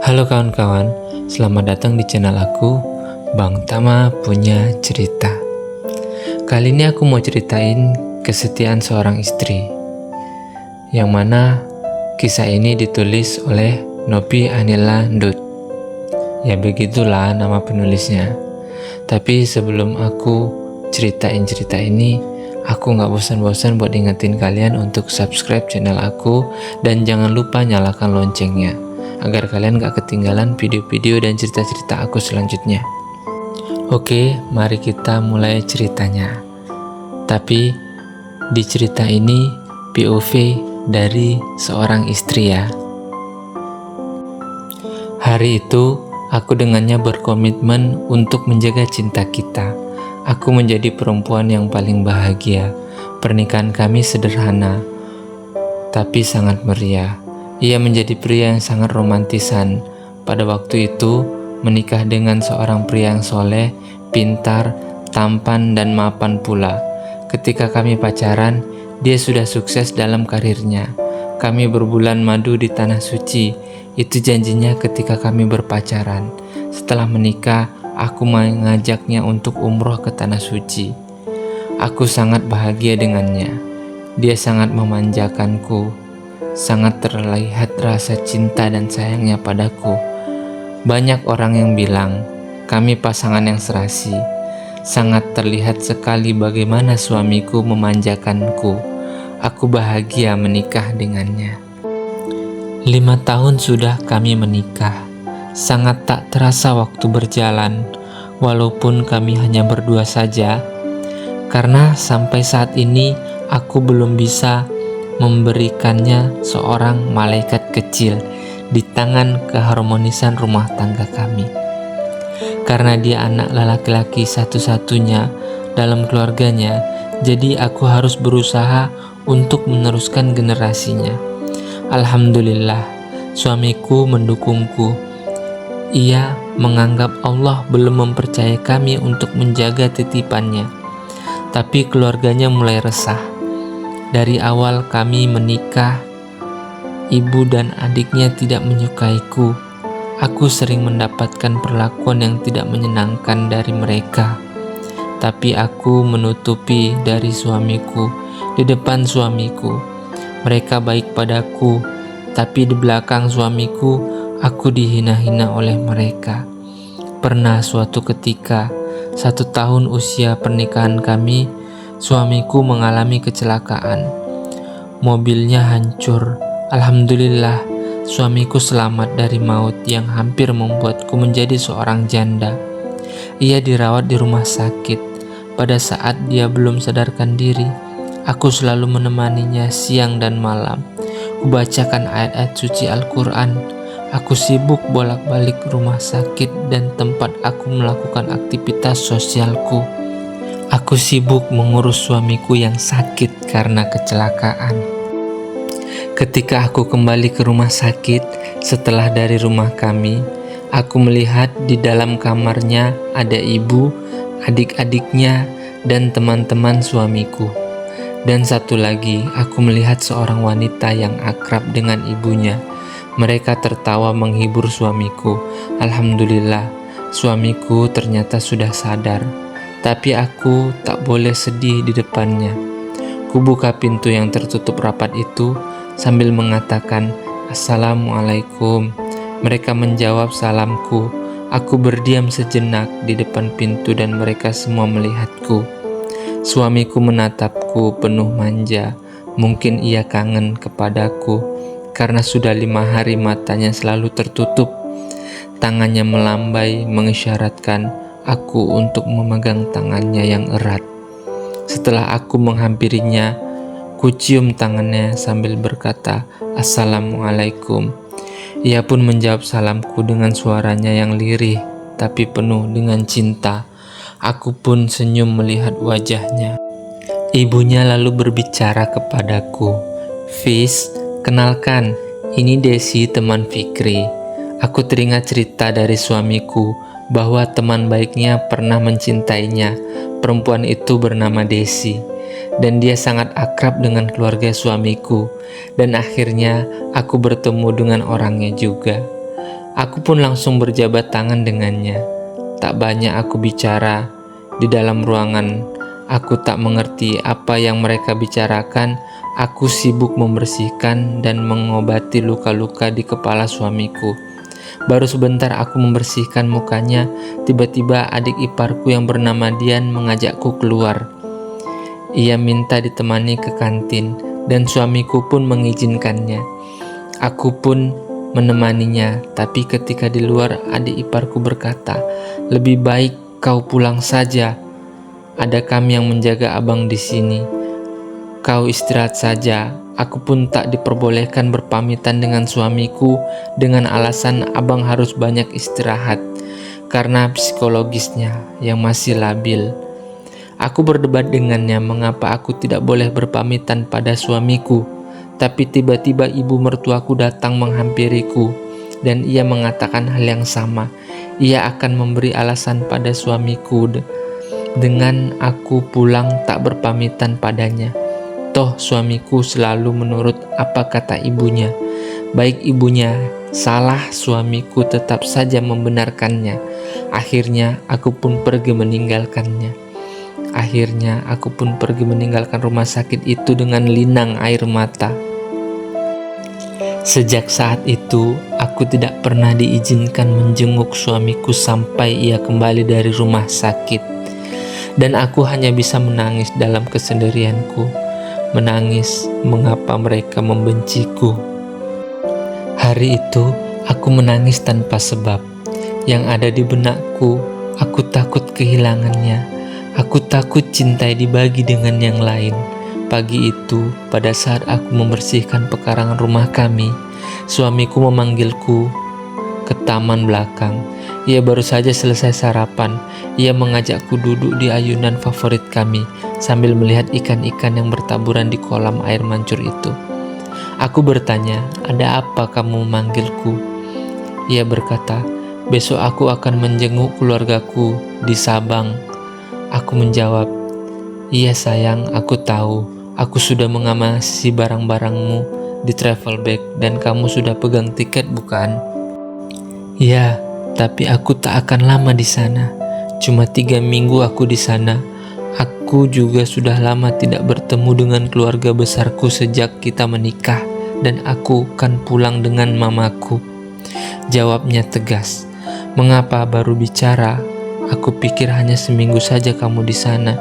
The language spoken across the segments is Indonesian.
Halo kawan-kawan, selamat datang di channel aku, Bang Tama Punya Cerita. Kali ini aku mau ceritain kesetiaan seorang istri, yang mana kisah ini ditulis oleh Nopi Anila Ndut. Ya begitulah nama penulisnya. Tapi sebelum aku ceritain cerita ini, aku gak bosan-bosan buat ingetin kalian untuk subscribe channel aku dan jangan lupa nyalakan loncengnya agar kalian gak ketinggalan video-video dan cerita-cerita aku selanjutnya. Oke, mari kita mulai ceritanya. Tapi di cerita ini POV dari seorang istri ya. Hari itu aku dengannya berkomitmen untuk menjaga cinta kita. Aku menjadi perempuan yang paling bahagia. Pernikahan kami sederhana, tapi sangat meriah. Ia menjadi pria yang sangat romantisan. Pada waktu itu, menikah dengan seorang pria yang soleh, pintar, tampan, dan mapan pula. Ketika kami pacaran, dia sudah sukses dalam karirnya. Kami berbulan madu di Tanah Suci. Itu janjinya ketika kami berpacaran. Setelah menikah, aku mengajaknya untuk umroh ke Tanah Suci. Aku sangat bahagia dengannya. Dia sangat memanjakanku. Sangat terlihat rasa cinta dan sayangnya padaku. Banyak orang yang bilang kami pasangan yang serasi. Sangat terlihat sekali bagaimana suamiku memanjakanku. Aku bahagia menikah dengannya. 5 tahun sudah kami menikah. Sangat tak terasa waktu berjalan, walaupun kami hanya berdua saja. Karena sampai saat ini aku belum bisa memberikannya seorang malaikat kecil di tangan keharmonisan rumah tangga kami. Karena dia anak laki-laki satu-satunya dalam keluarganya, jadi aku harus berusaha untuk meneruskan generasinya. Alhamdulillah, suamiku mendukungku. Ia menganggap Allah belum mempercayai kami untuk menjaga titipannya. Tapi keluarganya mulai resah. Dari awal kami menikah, ibu dan adiknya tidak menyukaiku. Aku sering mendapatkan perlakuan yang tidak menyenangkan dari mereka. Tapi aku menutupi dari suamiku, di depan suamiku. Mereka baik padaku, tapi di belakang suamiku, aku dihina-hina oleh mereka. Pernah suatu ketika, 1 tahun usia pernikahan kami, suamiku mengalami kecelakaan. Mobilnya hancur. Alhamdulillah, suamiku selamat dari maut yang hampir membuatku menjadi seorang janda. Ia dirawat di rumah sakit. Pada saat dia belum sadarkan diri, aku selalu menemaninya siang dan malam. Kubacakan ayat-ayat suci Al-Quran. Aku sibuk bolak-balik rumah sakit dan tempat aku melakukan aktivitas sosialku. Aku sibuk mengurus suamiku yang sakit karena kecelakaan. Ketika aku kembali ke rumah sakit setelah dari rumah kami, aku melihat di dalam kamarnya ada ibu, adik-adiknya, dan teman-teman suamiku. Dan satu lagi, aku melihat seorang wanita yang akrab dengan ibunya. Mereka tertawa menghibur suamiku. Alhamdulillah, suamiku ternyata sudah sadar. Tapi aku tak boleh sedih di depannya. Kubuka pintu yang tertutup rapat itu sambil mengatakan, "Assalamualaikum." Mereka menjawab salamku. Aku berdiam sejenak di depan pintu dan mereka semua melihatku. Suamiku menatapku penuh manja. Mungkin ia kangen kepadaku karena sudah 5 hari matanya selalu tertutup. Tangannya melambai mengisyaratkan aku untuk memegang tangannya yang erat. Setelah aku menghampirinya, kucium tangannya sambil berkata, "Assalamualaikum." Ia pun menjawab salamku dengan suaranya yang lirih, tapi penuh dengan cinta. Aku pun senyum melihat wajahnya. Ibunya lalu berbicara kepadaku, "Fis, kenalkan, ini Desi, teman Fikri." Aku teringat cerita dari suamiku bahwa teman baiknya pernah mencintainya. Perempuan itu bernama Desi. dan dia sangat akrab dengan keluarga suamiku, dan akhirnya aku bertemu dengan orangnya juga. Aku pun langsung berjabat tangan dengannya. Tak banyak aku bicara di dalam ruangan. Aku tak mengerti apa yang mereka bicarakan. Aku sibuk membersihkan dan mengobati luka-luka di kepala suamiku. Baru sebentar aku membersihkan mukanya, tiba-tiba adik iparku yang bernama Dian mengajakku keluar. Ia minta ditemani ke kantin, dan suamiku pun mengizinkannya. Aku pun menemaninya, tapi ketika di luar adik iparku berkata, "Lebih baik kau pulang saja. Ada kami yang menjaga abang di sini. Kau istirahat saja." Aku pun tak diperbolehkan berpamitan dengan suamiku dengan alasan abang harus banyak istirahat karena psikologisnya yang masih labil. Aku berdebat dengannya mengapa aku tidak boleh berpamitan pada suamiku. Tapi tiba-tiba ibu mertuaku datang menghampiriku dan ia mengatakan hal yang sama. Ia akan memberi alasan pada suamiku dengan aku pulang tak berpamitan padanya. Toh suamiku selalu menurut apa kata ibunya. Baik ibunya salah, suamiku tetap saja membenarkannya. Akhirnya aku pun pergi meninggalkan rumah sakit itu dengan linang air mata. Sejak saat itu, aku tidak pernah diizinkan menjenguk suamiku sampai ia kembali dari rumah sakit. Dan aku hanya bisa menangis dalam kesendirianku. Menangis mengapa mereka membenciku. Hari itu, aku menangis tanpa sebab. Yang ada di benakku, aku takut kehilangannya. Aku takut cinta dibagi dengan yang lain. Pagi itu, pada saat aku membersihkan pekarangan rumah kami, suamiku memanggilku ke taman belakang. Ia baru saja selesai sarapan. Ia mengajakku duduk di ayunan favorit kami sambil melihat ikan-ikan yang bertaburan di kolam air mancur itu. Aku bertanya, "Ada apa kamu memanggilku?" Ia berkata, "Besok aku akan menjenguk keluargaku di Sabang." Aku menjawab, "Iya sayang, aku tahu. Aku sudah mengamasi barang-barangmu di travel bag dan kamu sudah pegang tiket bukan?" "Ya, tapi aku tak akan lama di sana. Cuma 3 minggu aku di sana. Aku juga sudah lama tidak bertemu dengan keluarga besarku sejak kita menikah dan aku akan pulang dengan mamaku." Jawabnya tegas. "Mengapa baru bicara? Aku pikir hanya seminggu saja kamu di sana."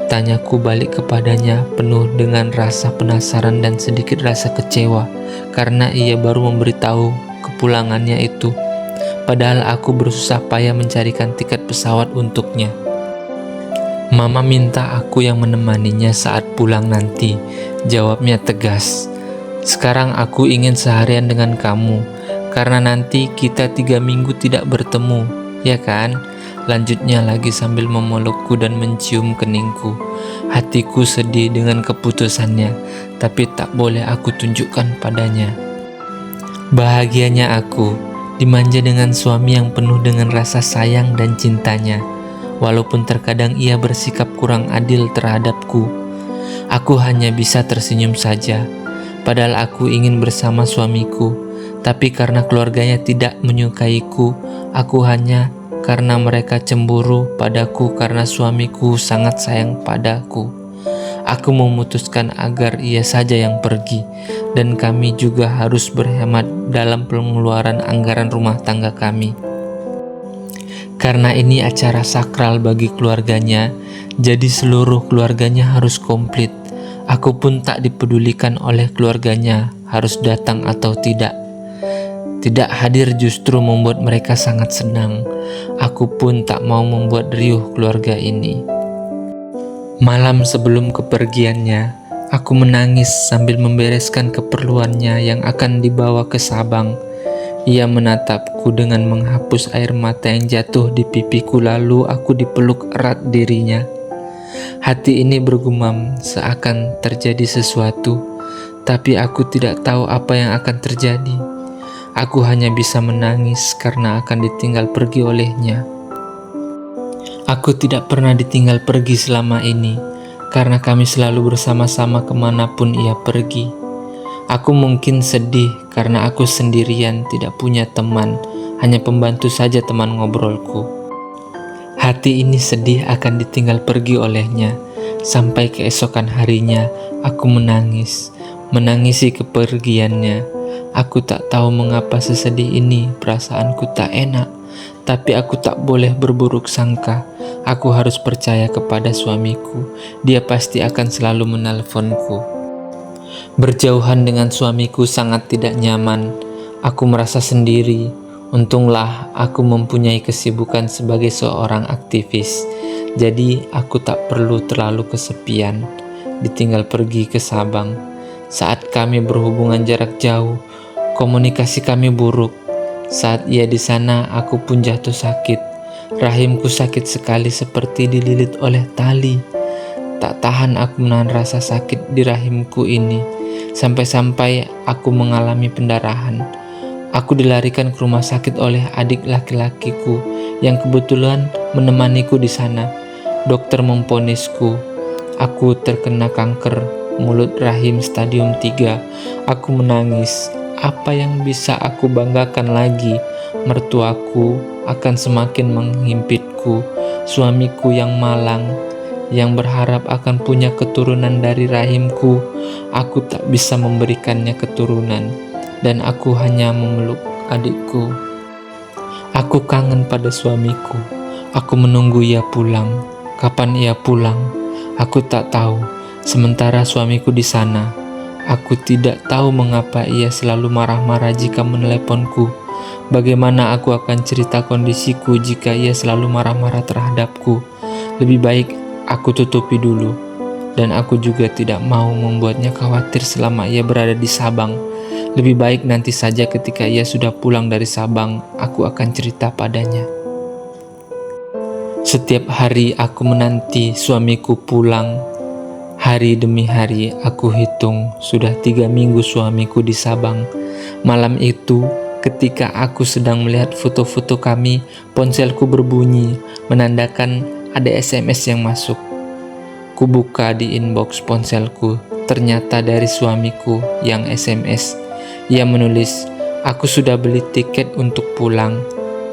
Tanyaku balik kepadanya penuh dengan rasa penasaran dan sedikit rasa kecewa karena ia baru memberitahu kepulangannya itu. Padahal aku bersusah payah mencarikan tiket pesawat untuknya. "Mama minta aku yang menemaninya saat pulang nanti," jawabnya tegas. "Sekarang aku ingin seharian dengan kamu, karena nanti kita 3 minggu tidak bertemu, ya kan?" Lanjutnya lagi sambil memelukku dan mencium keningku. Hatiku sedih dengan keputusannya, tapi tak boleh aku tunjukkan padanya. Bahagianya aku, dimanja dengan suami yang penuh dengan rasa sayang dan cintanya. Walaupun terkadang ia bersikap kurang adil terhadapku, aku hanya bisa tersenyum saja. Padahal aku ingin bersama suamiku, tapi karena keluarganya tidak menyukaiku, aku hanya karena mereka cemburu padaku karena suamiku sangat sayang padaku. Aku memutuskan agar ia saja yang pergi, dan kami juga harus berhemat dalam pengeluaran anggaran rumah tangga kami. Karena ini acara sakral bagi keluarganya, jadi seluruh keluarganya harus komplit. Aku pun tak dipedulikan oleh keluarganya harus datang atau tidak. Tidak hadir justru membuat mereka sangat senang. Aku pun tak mau membuat riuh keluarga ini. Malam sebelum kepergiannya, aku menangis sambil membereskan keperluannya yang akan dibawa ke Sabang. Ia menatapku dengan menghapus air mata yang jatuh di pipiku, lalu aku dipeluk erat dirinya. Hati ini bergumam seakan terjadi sesuatu, tapi aku tidak tahu apa yang akan terjadi. Aku hanya bisa menangis karena akan ditinggal pergi olehnya. Aku tidak pernah ditinggal pergi selama ini. karena kami selalu bersama-sama kemanapun ia pergi. Aku mungkin sedih karena aku sendirian, tidak punya teman, hanya pembantu saja teman ngobrolku. Hati ini sedih akan ditinggal pergi olehnya. Sampai keesokan harinya, aku menangisi kepergiannya. Aku tak tahu mengapa sesedih ini, perasaanku tak enak. Tapi aku tak boleh berburuk sangka. Aku harus percaya kepada suamiku. Dia pasti akan selalu menelponku. Berjauhan dengan suamiku sangat tidak nyaman. Aku merasa sendiri. Untunglah aku mempunyai kesibukan sebagai seorang aktivis. Jadi aku tak perlu terlalu kesepian, ditinggal pergi ke Sabang. Saat kami berhubungan jarak jauh, komunikasi kami buruk. Saat ia di sana, aku pun jatuh sakit. Rahimku sakit sekali seperti dililit oleh tali. Tak tahan aku menahan rasa sakit di rahimku ini. Sampai-sampai aku mengalami pendarahan. Aku dilarikan ke rumah sakit oleh adik laki-lakiku yang kebetulan menemaniku di sana. Dokter memvonisku, aku terkena kanker mulut rahim stadium 3. Aku menangis. Apa yang bisa aku banggakan lagi? Mertuaku akan semakin menghimpitku. Suamiku yang malang, yang berharap akan punya keturunan dari rahimku. Aku tak bisa memberikannya keturunan, dan aku hanya memeluk adikku. Aku kangen pada suamiku. Aku menunggu ia pulang. Kapan ia pulang? Aku tak tahu. Sementara suamiku di sana, aku tidak tahu mengapa ia selalu marah-marah jika meneleponku. Bagaimana aku akan cerita kondisiku jika ia selalu marah-marah terhadapku? Lebih baik aku tutupi dulu. Dan aku juga tidak mau membuatnya khawatir selama ia berada di Sabang. Lebih baik nanti saja ketika ia sudah pulang dari Sabang, aku akan cerita padanya. Setiap hari aku menanti suamiku pulang. Hari demi hari aku hitung, sudah 3 minggu suamiku di Sabang. Malam itu, ketika aku sedang melihat foto-foto kami, ponselku berbunyi, menandakan ada SMS yang masuk. Kubuka di inbox ponselku, ternyata dari suamiku yang SMS. Ia menulis, "Aku sudah beli tiket untuk pulang.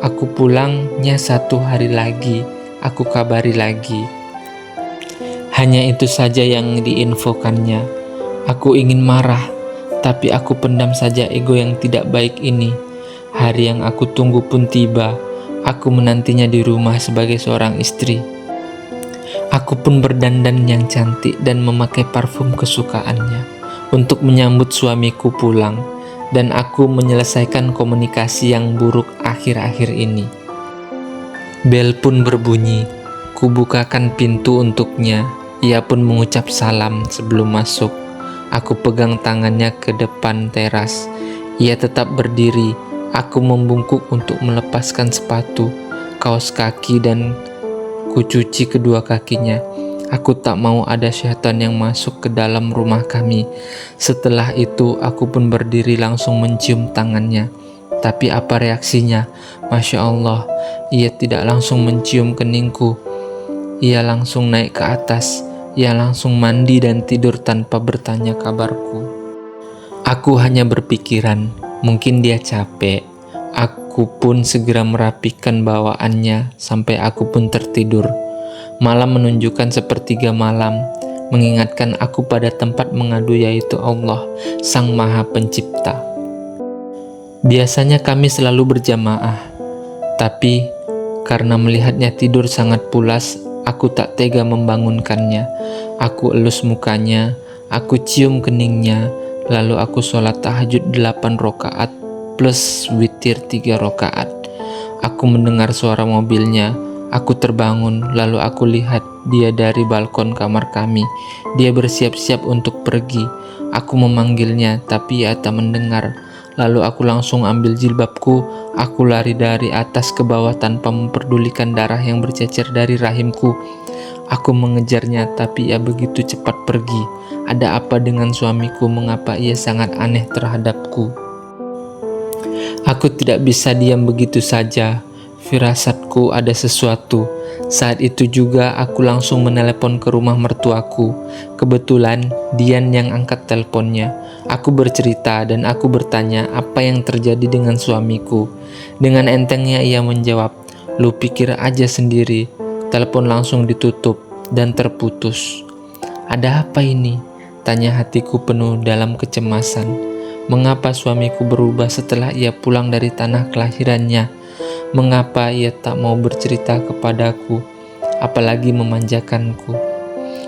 Aku pulangnya 1 hari lagi, aku kabari lagi." Hanya itu saja yang diinfokannya. Aku ingin marah, tapi aku pendam saja ego yang tidak baik ini. Hari yang aku tunggu pun tiba. Aku menantinya di rumah sebagai seorang istri. Aku pun berdandan yang cantik dan memakai parfum kesukaannya untuk menyambut suamiku pulang. Dan aku menyelesaikan komunikasi yang buruk akhir-akhir ini. Bel pun berbunyi. Kubukakan pintu untuknya. Ia pun mengucap salam sebelum masuk. Aku pegang tangannya ke depan teras. Ia tetap berdiri. Aku membungkuk untuk melepaskan sepatu, kaos kaki, dan kucuci kedua kakinya. Aku tak mau ada syaitan yang masuk ke dalam rumah kami. Setelah itu aku pun berdiri langsung mencium tangannya. Tapi apa reaksinya? Masya Allah, ia tidak langsung mencium keningku. Ia langsung naik ke atas. Ia langsung mandi dan tidur tanpa bertanya kabarku. Aku hanya berpikiran, mungkin dia capek. Aku pun segera merapikan bawaannya sampai aku pun tertidur. Malam menunjukkan 1/3 malam, mengingatkan aku pada tempat mengadu, yaitu Allah, Sang Maha Pencipta. Biasanya kami selalu berjamaah, tapi karena melihatnya tidur sangat pulas, aku tak tega membangunkannya. Aku elus mukanya, aku cium keningnya, lalu aku sholat tahajud 8 rakaat plus witir 3 rakaat. Aku mendengar suara mobilnya. Aku terbangun, lalu aku lihat dia dari balkon kamar kami. Dia bersiap-siap untuk pergi. Aku memanggilnya, tapi ia tak mendengar. Lalu aku langsung ambil jilbabku. Aku lari dari atas ke bawah tanpa memperdulikan darah yang bercecer dari rahimku. Aku mengejarnya, tapi ia begitu cepat pergi. Ada apa dengan suamiku? Mengapa ia sangat aneh terhadapku? Aku tidak bisa diam begitu saja. firasatku ada sesuatu. Saat itu juga aku langsung menelepon ke rumah mertuaku. Kebetulan Dian yang angkat teleponnya. Aku bercerita dan aku bertanya apa yang terjadi dengan suamiku. Dengan entengnya ia menjawab, "Lu pikir aja sendiri." Telepon langsung ditutup dan terputus. "Ada apa ini?" tanya hatiku penuh dalam kecemasan. Mengapa suamiku berubah setelah ia pulang dari tanah kelahirannya? Mengapa ia tak mau bercerita kepadaku, apalagi memanjakanku?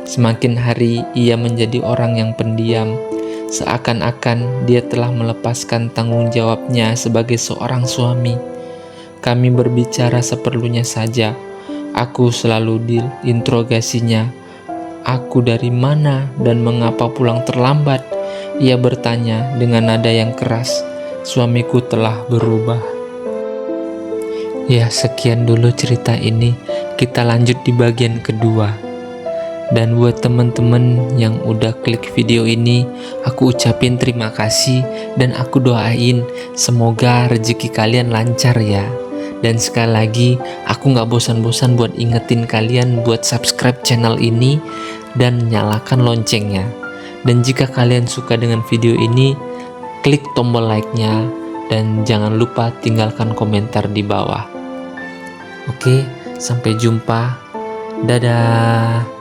Semakin hari ia menjadi orang yang pendiam, seakan-akan dia telah melepaskan tanggung jawabnya sebagai seorang suami. Kami berbicara seperlunya saja. Aku selalu diinterogasinya. Aku dari mana dan mengapa pulang terlambat? Ia bertanya dengan nada yang keras. Suamiku telah berubah. Ya, sekian dulu cerita ini. Kita lanjut di bagian kedua. Dan buat temen-temen yang udah klik video ini, aku ucapin terima kasih dan aku doain semoga rezeki kalian lancar ya. Dan sekali lagi, aku gak bosan-bosan buat ingetin kalian buat subscribe channel ini dan nyalakan loncengnya. Dan jika kalian suka dengan video ini, klik tombol like-nya dan jangan lupa tinggalkan komentar di bawah. Oke, sampai jumpa. Dadah.